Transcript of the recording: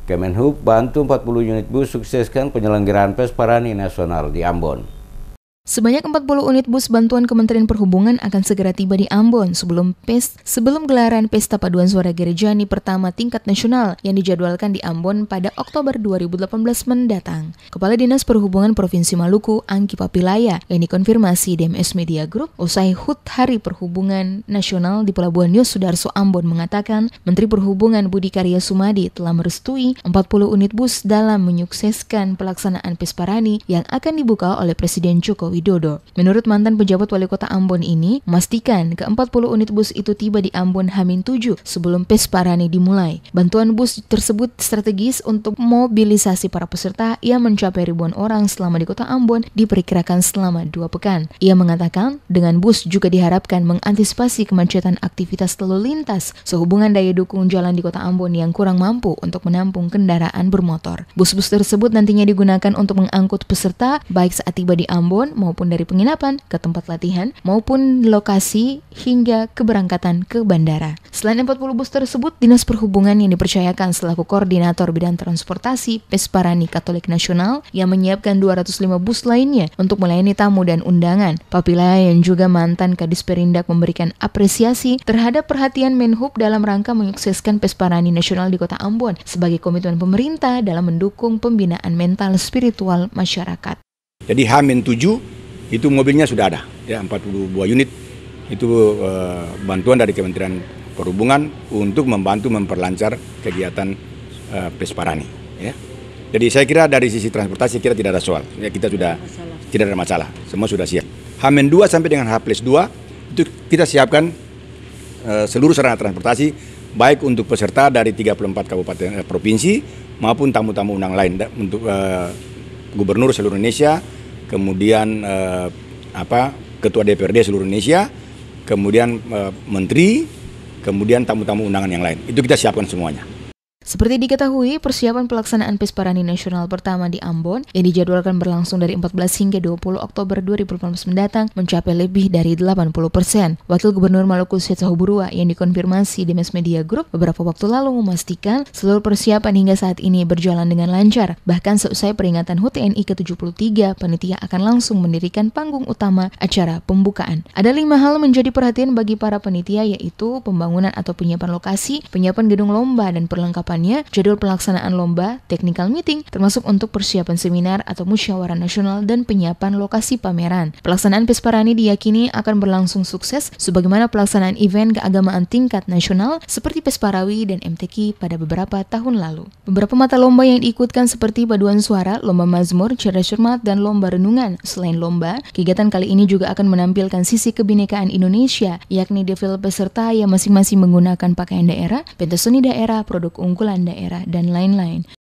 Kemenhub bantu 40 unit bus sukseskan penyelenggaraan PES Parani Nasional di Ambon. Sebanyak 40 unit bus bantuan Kementerian Perhubungan akan segera tiba di Ambon sebelum gelaran Pesta Paduan Suara Gerejani pertama tingkat nasional yang dijadwalkan di Ambon pada Oktober 2018 mendatang. Kepala Dinas Perhubungan Provinsi Maluku, Angki Papilaya, yang dikonfirmasi DMS Media Group usai HUT Hari Perhubungan Nasional di Pelabuhan Yos Sudarso Ambon mengatakan Menteri Perhubungan Budi Karya Sumadi telah merestui 40 unit bus dalam menyukseskan pelaksanaan PES Parani yang akan dibuka oleh Presiden Joko Widodo. Menurut mantan pejabat wali kota Ambon ini, memastikan ke-40 unit bus itu tiba di Ambon H-7 sebelum PES Parani dimulai. Bantuan bus tersebut strategis untuk mobilisasi para peserta yang mencapai ribuan orang selama di kota Ambon diperkirakan selama 2 pekan. Ia mengatakan, dengan bus juga diharapkan mengantisipasi kemacetan aktivitas lalu lintas sehubungan daya dukung jalan di kota Ambon yang kurang mampu untuk menampung kendaraan bermotor. Bus-bus tersebut nantinya digunakan untuk mengangkut peserta baik saat tiba di Ambon maupun dari penginapan ke tempat latihan maupun lokasi hingga keberangkatan ke bandara. Selain 40 bus tersebut, Dinas Perhubungan yang dipercayakan selaku koordinator bidang transportasi PES Parani Katolik Nasional yang menyiapkan 205 bus lainnya untuk melayani tamu dan undangan. Papilaya yang juga mantan Kadis Perindak memberikan apresiasi terhadap perhatian Menhub dalam rangka menyukseskan PES Parani Nasional di Kota Ambon sebagai komitmen pemerintah dalam mendukung pembinaan mental spiritual masyarakat. Jadi H-7 itu mobilnya sudah ada, ya 42 unit itu bantuan dari Kementerian Perhubungan untuk membantu memperlancar kegiatan PES Parani. Ya. Jadi saya kira dari sisi transportasi kita tidak ada soal, ya, kita sudah tidak ada masalah, semua sudah siap. H-2 sampai dengan H+2 itu kita siapkan seluruh sarana transportasi baik untuk peserta dari 34 kabupaten provinsi maupun tamu-tamu undangan lain untuk Gubernur seluruh Indonesia, kemudian Ketua DPRD seluruh Indonesia, kemudian Menteri, kemudian tamu-tamu undangan yang lain. Itu kita siapkan semuanya. Seperti diketahui, persiapan pelaksanaan PES Parani Nasional pertama di Ambon yang dijadwalkan berlangsung dari 14 hingga 20 Oktober 2018 mendatang mencapai lebih dari 80%. Wakil Gubernur Maluku Syed Sahuburua yang dikonfirmasi di DMS Media Group beberapa waktu lalu memastikan seluruh persiapan hingga saat ini berjalan dengan lancar. Bahkan seusai peringatan HUT TNI ke-73, panitia akan langsung mendirikan panggung utama acara pembukaan. Ada 5 hal menjadi perhatian bagi para panitia, yaitu pembangunan atau penyiapan lokasi, penyiapan gedung lomba dan perlengkapan jadwal pelaksanaan lomba, technical meeting, termasuk untuk persiapan seminar atau musyawarah nasional dan penyiapan lokasi pameran. Pelaksanaan PES Parani diyakini akan berlangsung sukses sebagaimana pelaksanaan event keagamaan tingkat nasional seperti PES Parawi dan MTQ pada beberapa tahun lalu. Beberapa mata lomba yang diikutkan seperti paduan suara, lomba mazmur, cerdas cermat, dan lomba renungan. Selain lomba, kegiatan kali ini juga akan menampilkan sisi kebinekaan Indonesia, yakni defile peserta yang masing-masing menggunakan pakaian daerah, pentas seni daerah, produk unggulan daerah, dan lain-lain.